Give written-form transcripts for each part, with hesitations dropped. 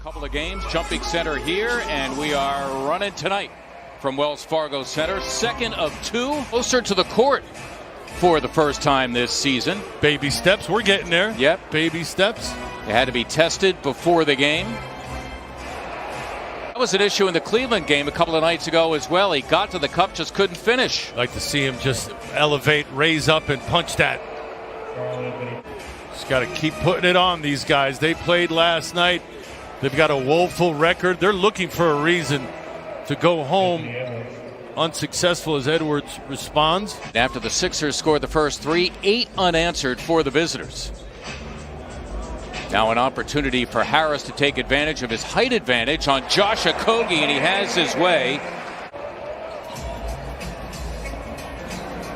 Couple of games, jumping center here, and we are running tonight from Wells Fargo Center. Second of two, closer to the court for the first time this season. Baby steps, we're getting there. Yep. Baby steps. It had to be tested before the game. That was an issue in the Cleveland game a couple of nights ago as well. He got to the cup, just couldn't finish. Like to see him just elevate, raise up, and punch that. Just got to keep putting it on these guys. They played last night. They've got a woeful record. They're looking for a reason to go home unsuccessful as Edwards responds. After the Sixers scored the first three, 8 unanswered for the visitors. Now an opportunity for Harris to take advantage of his height advantage on Josh Okogie, and he has his way.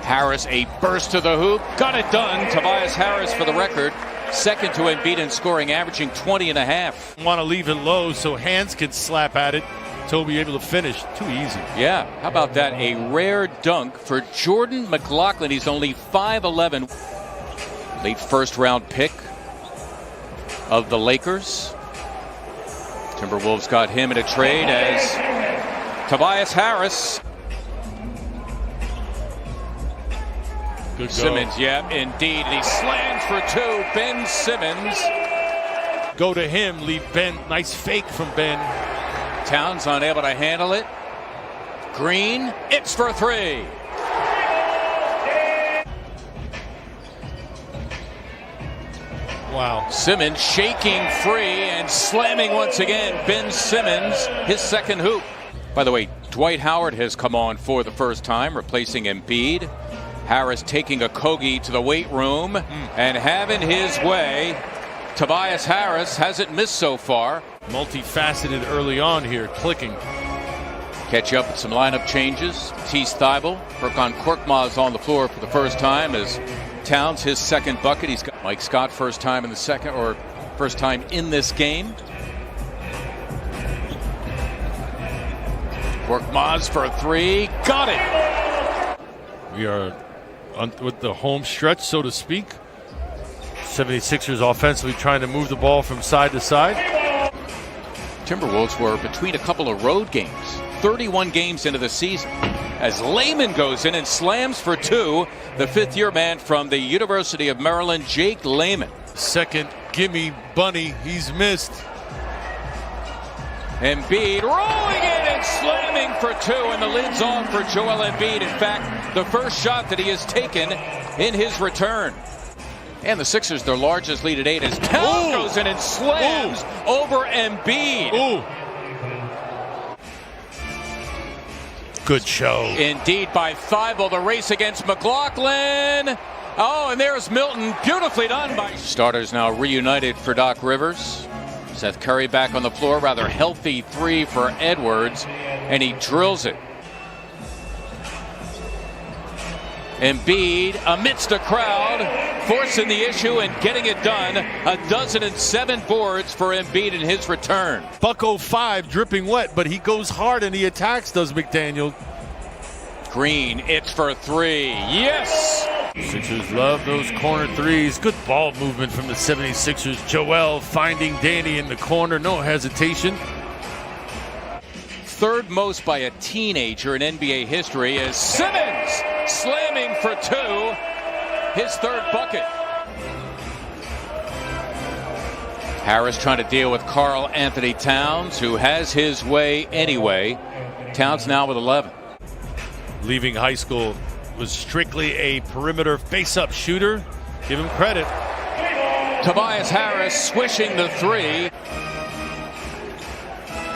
Harris, a burst to the hoop, got it done. Tobias Harris for the record. Second to Embiid in scoring, averaging 20.5. Want to leave it low so hands can slap at it. Toby able to finish. Too easy. Yeah, how about that? A rare dunk for Jordan McLaughlin. He's only 5'11". Late first round pick of the Lakers. Timberwolves got him in a trade as Tobias Harris. Good Simmons, yeah, indeed. And he slams for two. Ben Simmons. Go to him, lead Ben. Nice fake from Ben. Towns unable to handle it. Green, it's for three. Wow. Simmons shaking free and slamming once again. Ben Simmons, his second hoop. By the way, Dwight Howard has come on for the first time, replacing Embiid. Harris taking Okogie to the weight room and having his way. Tobias Harris hasn't missed so far. Multifaceted early on here, clicking. Catch up with some lineup changes. Matisse Thybulle, Furkan Korkmaz on the floor for the first time as Towns his second bucket. He's got Mike Scott first time in the second, or first time in this game. Korkmaz for three, got it. We are with the home stretch, so to speak. 76ers offensively trying to move the ball from side to side. Timberwolves were between a couple of road games, 31 games into the season, as Layman goes in and slams for two. The fifth-year man from the University of Maryland, Jake Layman. Second gimme bunny, he's missed. Embiid rolling in and slamming for two, and the lid's off for Joel Embiid. In fact, the first shot that he has taken in his return. And the Sixers, their largest lead at 8, as Towns goes in and slams over Embiid. Good show. Indeed, by Thybulle, the race against McLaughlin. Oh, and there's Milton, beautifully done by... Starters now reunited for Doc Rivers. Seth Curry back on the floor, rather healthy three for Edwards, and he drills it. Embiid amidst a crowd, forcing the issue and getting it done. 12 boards for Embiid in his return. Buck 05 dripping wet, but he goes hard and he attacks, does McDaniel. Green, it's for three. Yes! Sixers love those corner threes. Good ball movement from the 76ers. Joel finding Danny in the corner, no hesitation. Third most by a teenager in NBA history is Simmons slamming for two, his third bucket. Harris trying to deal with Karl Anthony Towns, who has his way anyway. Towns now with 11. Leaving high school, was strictly a perimeter face-up shooter. Give him credit. Tobias Harris swishing the three.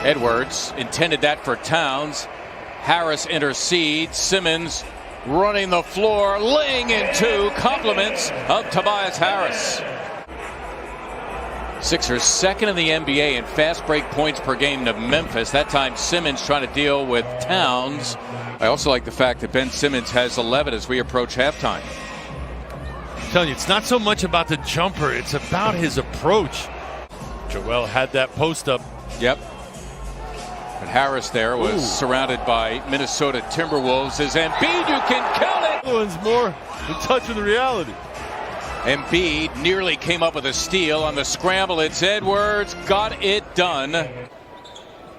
Edwards intended that for Towns. Harris intercedes. Simmons running the floor, laying in two. Compliments of Tobias Harris. Sixers second in the NBA in fast break points per game to Memphis. That time Simmons trying to deal with Towns. I also like the fact that Ben Simmons has 11 as we approach halftime. I'm telling you, it's not so much about the jumper, it's about his approach. Joel had that post up. Yep. But Harris there was surrounded by Minnesota Timberwolves. As Embiid, you can count it. One's more in touch with reality. Embiid nearly came up with a steal on the scramble. It's Edwards. Got it done.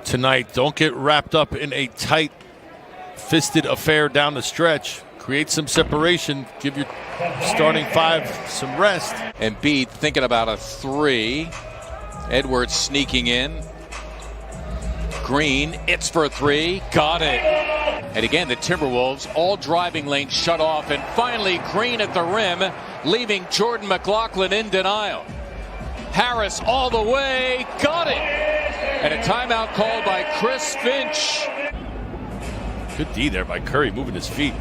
Tonight, don't get wrapped up in a tight-fisted affair down the stretch. Create some separation. Give your starting five some rest. Embiid thinking about a three. Edwards sneaking in. Green, it's for three. Got it. And again, the Timberwolves, all driving lanes shut off. And finally, Green at the rim, leaving Jordan McLaughlin in denial. Harris all the way. Got it. And a timeout called by Chris Finch. Good D there by Curry, moving his feet.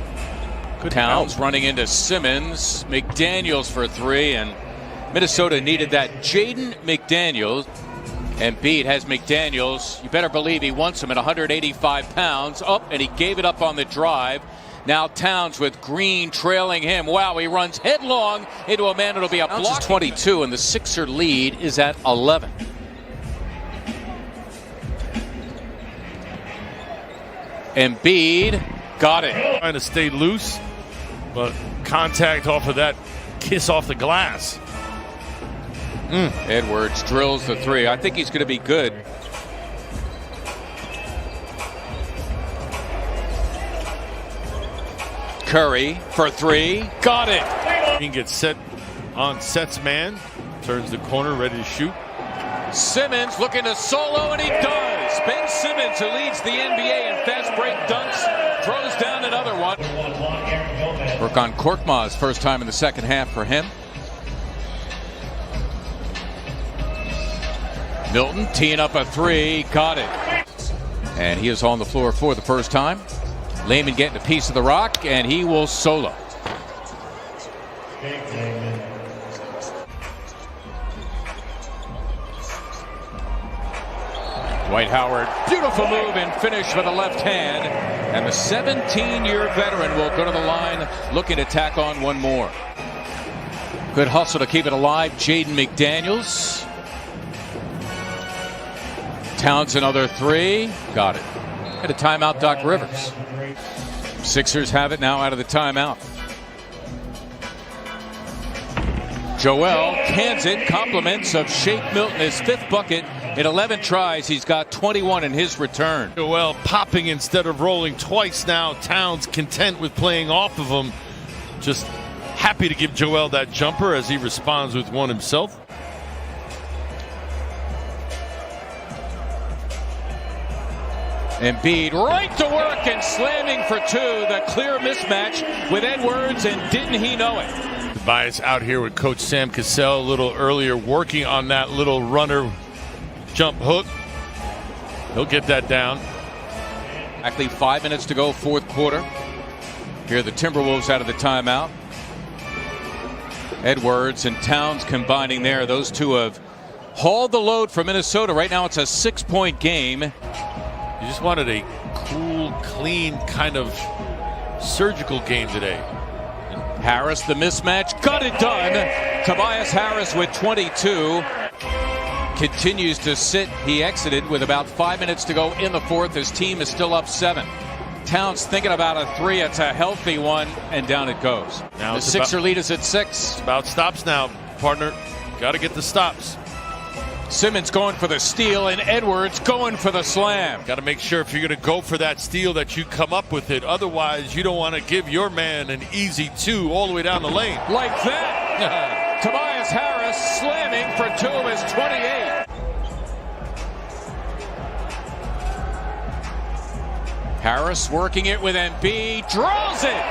Good Towns help. running into Simmons. McDaniels for three, and Minnesota needed that. Jaden McDaniels. Embiid has McDaniels. You better believe he wants him at 185 pounds. Up, and he gave it up on the drive. Now Towns with Green trailing him. Wow, he runs headlong into a man. It'll be a block. 22, and the Sixer lead is at 11. Embiid got it. Trying to stay loose, but contact off of that kiss off the glass. Edwards drills the three. I think he's going to be good. Curry for three. Got it. He gets set on sets man. Turns the corner, ready to shoot. Simmons looking to solo, and he does. Ben Simmons, who leads the NBA in fast break dunks, throws down another one. Furkan Korkmaz, first time in the second half for him. Milton teeing up a three, got it. And he is on the floor for the first time. Lehman getting a piece of the rock, and he will solo. Dwight Howard, beautiful move and finish with the left hand. And the 17-year veteran will go to the line looking to tack on one more. Good hustle to keep it alive. Jaden McDaniels. Towns another three. Got it. At a timeout, Doc Rivers. Sixers have it now out of the timeout. Joel cans it. Compliments of Shake Milton, his fifth bucket. In 11 tries, he's got 21 in his return. Joel popping instead of rolling twice now. Towns content with playing off of him. Just happy to give Joel that jumper as he responds with one himself. Embiid right to work and slamming for two. The clear mismatch with Edwards, and didn't he know it? Tobias out here with Coach Sam Cassell a little earlier, working on that little runner jump hook. He'll get that down. Exactly 5 minutes to go, fourth quarter. Here are the Timberwolves out of the timeout. Edwards and Towns combining there. Those two have hauled the load for Minnesota. Right now it's a 6-point game. You just wanted a cool, clean kind of surgical game today. Harris, the mismatch, got it done. Tobias Harris with 22. Continues to sit. He exited with about 5 minutes to go in the fourth. His team is still up 7. Towns thinking about a three. It's a healthy one, and down it goes. Now the Sixer lead is at 6. It's about stops now, partner. Got to get the stops. Simmons going for the steal, and Edwards going for the slam. Got to make sure if you're going to go for that steal that you come up with it. Otherwise, you don't want to give your man an easy two all the way down the lane. Like that. Tobias Harris slamming for two of his 28. Harris working it with Embiid. Draws it.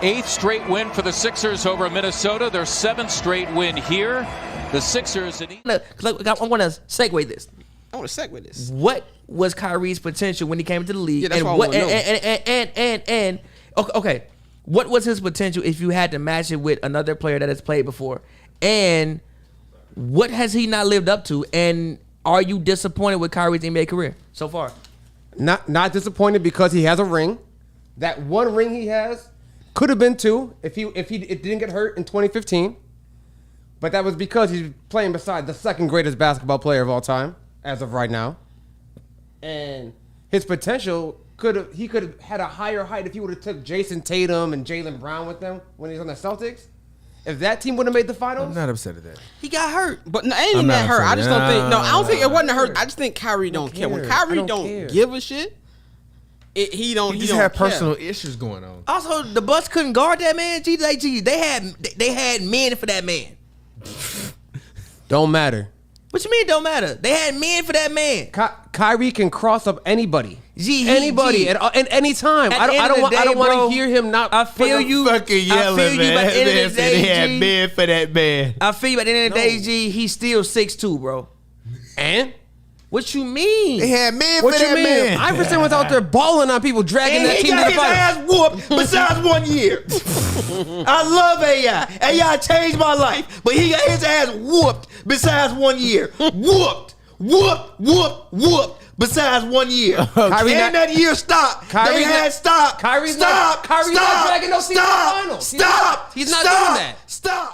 8th straight win for the Sixers over Minnesota. Their 7th straight win here. The Sixers. I want to segue this. What was Kyrie's potential when he came into the league? Yeah, that's and what I what wanna know. okay, what was his potential if you had to match it with another player that has played before? And what has he not lived up to? And are you disappointed with Kyrie's NBA career so far? Not disappointed because he has a ring. That one ring he has could have been 2 if it didn't get hurt in 2015. But that was because he's playing beside the second greatest basketball player of all time, as of right now. And his potential he could have had a higher height if he would have took Jason Tatum and Jaylen Brown with them when he was on the Celtics. If that team would have made the finals, I'm not upset at that. He got hurt. But no, ain't even not that hurt. I upset. just don't think. No, I don't think it wasn't care. hurt. I just think Kyrie don't care. When care. Kyrie I don't don't care. give a shit, he don't. He He just don't had care. personal issues going on. Also, the Bucks couldn't guard that man. They had men for that man. don't matter. What you mean it don't matter? They had men for that man. Kyrie can cross up anybody. Anybody at any time. At I the end don't of want. the I don't day, want bro, to hear him not. I feel you. Fucking yelling, I feel you. By the end of the day, They had G, men for that man. I feel you. By the end of the day, G, he's still 6'2", bro. And What you mean? They had men what for you that mean? man. Iverson was out there balling on people, dragging And that he team to got the his finals. ass whooped besides 1 year. I love AI. AI changed my life, but he got his ass whooped besides 1 year. Whooped. Besides 1 year. Kyrie and that year stopped. Kyrie's Stop. Kyrie's not dragging those teams to the finals. Stop. He's not doing that. Stop.